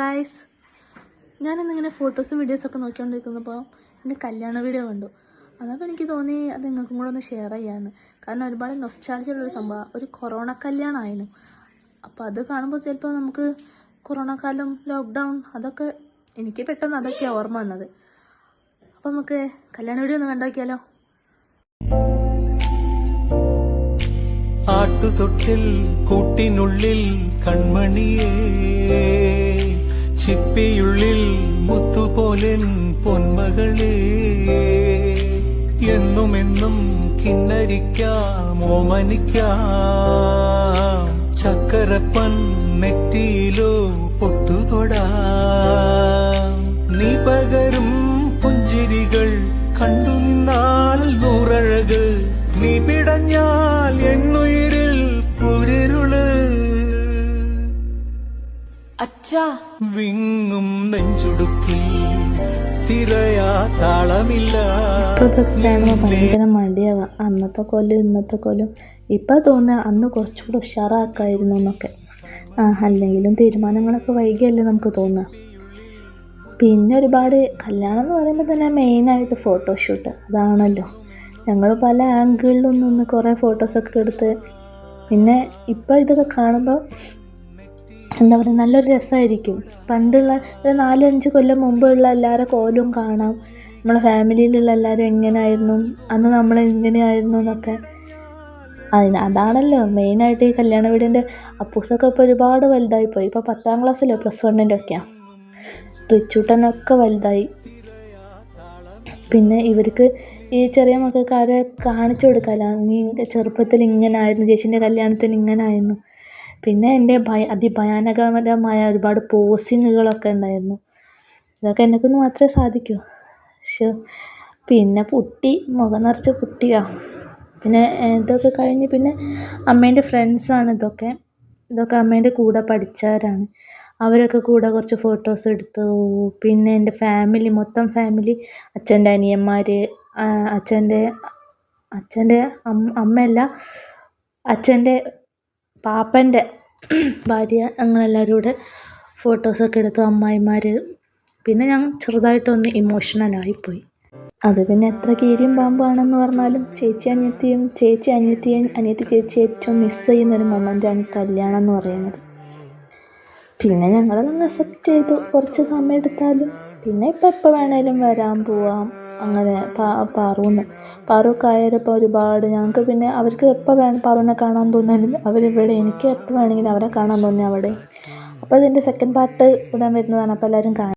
Guys, ഞാനിന്നിങ്ങനെ ഫോട്ടോസും വീഡിയോസൊക്കെ നോക്കിക്കൊണ്ടിരിക്കുന്നപ്പോൾ എൻ്റെ കല്യാണ വീഡിയോ കണ്ടു. അതപ്പോൾ എനിക്ക് തോന്നി അത് നിങ്ങൾക്കും കൂടെ ഒന്ന് ഷെയർ ചെയ്യാമെന്ന്. കാരണം ഒരുപാട് നൊസ്റ്റാൾജിയുള്ളൊരു സംഭവം, ഒരു കൊറോണ കല്യാണമായിരുന്നു. അപ്പോൾ അത് കാണുമ്പോൾ ചിലപ്പോൾ നമുക്ക് കൊറോണ കാലം, ലോക്ക്ഡൗൺ, അതൊക്കെ എനിക്ക് പെട്ടെന്ന് അതൊക്കെയാണ് ഓർമ്മ വന്നത്. അപ്പോൾ നമുക്ക് കല്യാണ വീഡിയോ ഒന്ന് കണ്ടോക്കിയാലോ. ആട്ടുതൊട്ടിൽ കൂട്ടിനുള്ളിൽ കൺമണിയേ, ചിപ്പിയുള്ളിൽ മുത്തുപോലെൻ പൊന്മകളേ, എന്നുമെന്നും കിന്നരിക്കാം ഓമനിക്കാം, ചക്കരപ്പൻ നെറ്റിയിലോ പൊട്ടുതൊടാം. നീ പകരും പുഞ്ചിരികൾ കണ്ടു നിന്നാൽ നൂറഴക്, നീ പിടഞ്ഞാൽ എന്നുയിരിൽ കുരിരുള്. അച്ഛാ വിങ്ങും നെഞ്ചുടുക്കിൽ തിരയാ താളമില്ല. ഭയങ്കര മടിയാവാ. അന്നത്തെ കൊല്ലും ഇന്നത്തെ കൊല്ലും ഇപ്പം തോന്നുക അന്ന് കുറച്ചുകൂടെ ഉഷാറാക്കായിരുന്നു എന്നൊക്കെ. അല്ലെങ്കിലും തീരുമാനങ്ങളൊക്കെ വൈകിയല്ലേ നമുക്ക് തോന്നുക. പിന്നെ ഒരുപാട് കല്യാണം എന്ന് പറയുമ്പോൾ തന്നെ മെയിനായിട്ട് ഫോട്ടോഷൂട്ട് അതാണല്ലോ. ഞങ്ങൾ പല ആംഗിളിലൊന്നും കുറേ ഫോട്ടോസൊക്കെ എടുത്ത്, പിന്നെ ഇപ്പം ഇതൊക്കെ കാണുമ്പോൾ എന്താ പറയുക, നല്ലൊരു രസമായിരിക്കും. പണ്ടുള്ള ഒരു 4-5 കൊല്ലം മുമ്പുള്ള എല്ലാവരുടെ കോലും കാണാം, നമ്മളെ ഫാമിലിയിലുള്ള എല്ലാവരും എങ്ങനെയായിരുന്നു, അന്ന് നമ്മൾ എങ്ങനെയായിരുന്നു എന്നൊക്കെ. അതാണല്ലോ മെയിനായിട്ട് ഈ കല്യാണ വീടിൻ്റെ. അപ്പൂസൊക്കെ ഇപ്പോൾ ഒരുപാട് വലുതായിപ്പോയി. ഇപ്പോൾ 10ാം ക്ലാസ്സിലോ +1 ഒക്കെയാണ്. റിച്ചൂട്ടനൊക്കെ വലുതായി. പിന്നെ ഇവർക്ക് ഈ ചെറിയ മക്കൾക്ക് ആരെ കാണിച്ചു കൊടുക്കാമല്ലോ, നീ ചെറുപ്പത്തിൽ ഇങ്ങനെ ആയിരുന്നു, ചേച്ചീൻ്റെ കല്യാണത്തിന് ഇങ്ങനെ ആയിരുന്നു. പിന്നെ എൻ്റെ അതിഭയാനകരമായ ഒരുപാട് പോസിങ്ങുകളൊക്കെ ഉണ്ടായിരുന്നു. ഇതൊക്കെ എന്നെക്കൊണ്ട് മാത്രമേ സാധിക്കൂ. പക്ഷേ പിന്നെ മുഖം നിറച്ച് പുട്ടിയാണ്. പിന്നെ ഇതൊക്കെ കഴിഞ്ഞ് പിന്നെ അമ്മേൻ്റെ ഫ്രണ്ട്സാണ് ഇതൊക്കെ അമ്മേൻ്റെ കൂടെ പഠിച്ചവരാണ്. അവരൊക്കെ കൂടെ കുറച്ച് ഫോട്ടോസ് എടുത്തു. പിന്നെ എൻ്റെ ഫാമിലി, മൊത്തം ഫാമിലി, അച്ഛൻ്റെ അനിയന്മാർ, അച്ഛൻ്റെ അമ്മയല്ല, അച്ഛൻ്റെ പാപ്പൻ്റെ ഭാര്യ, ഞങ്ങളെല്ലാവരും കൂടെ ഫോട്ടോസൊക്കെ എടുത്തു, അമ്മായിമാർ. പിന്നെ ഞാൻ ചെറുതായിട്ടൊന്ന് ഇമോഷണലായിപ്പോയി. അത് പിന്നെ എത്ര കീരിയും പാമ്പാണെന്ന് പറഞ്ഞാലും ചേച്ചി അനിയത്തി ഏറ്റവും മിസ് ചെയ്യുന്നൊരു മൊമെൻ്റാണ് കല്യാണം എന്ന് പറയുന്നത്. പിന്നെ ഞങ്ങളതൊന്ന് അക്സെപ്റ്റ് ചെയ്തു, കുറച്ച് സമയം എടുത്താലും. പിന്നെ ഇപ്പം എപ്പോൾ വേണേലും വരാൻ പോവാം. അങ്ങനെ പാറുക്കായാലിപ്പോൾ ഒരുപാട് ഞങ്ങൾക്ക്, പിന്നെ അവർക്ക് എപ്പോൾ വേണം പാറുവിനെ കാണാൻ തോന്നിയാലും അവരിവിടെ, എനിക്ക് എപ്പോൾ വേണമെങ്കിലും അവരെ കാണാൻ തോന്നി അവിടെ. അപ്പോൾ ഇതിൻ്റെ സെക്കൻഡ് പാർട്ട് ഇടാൻ വരുന്നതാണ്. അപ്പോൾ എല്ലാവരും കാണാം.